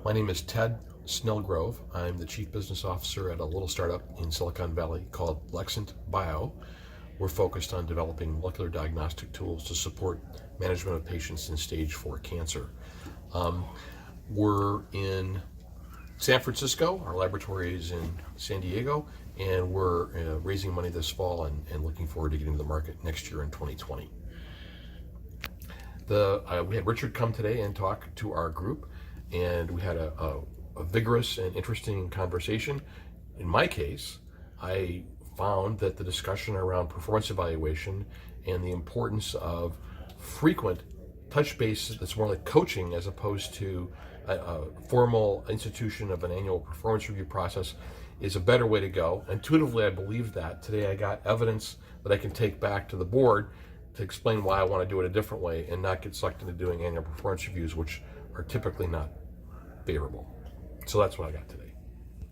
My name is Ted Snelgrove. I'm the Chief Business Officer at a little startup in Silicon Valley called Lexant Bio. We're focused on developing molecular diagnostic tools to support management of patients in stage 4 cancer. We're in San Francisco, our laboratory is in San Diego, and we're raising money this fall and looking forward to getting to the market next year in 2020. We had Richard come today and talk to our group, and we had a vigorous and interesting conversation. In my case, I found that the discussion around performance evaluation and the importance of frequent touch base that's more like coaching as opposed to a formal institution of an annual performance review process is a better way to go. Intuitively, I believe that. Today I got evidence that I can take back to the board to explain why I want to do it a different way and not get sucked into doing annual performance reviews, which are typically not favorable. So that's what I got today.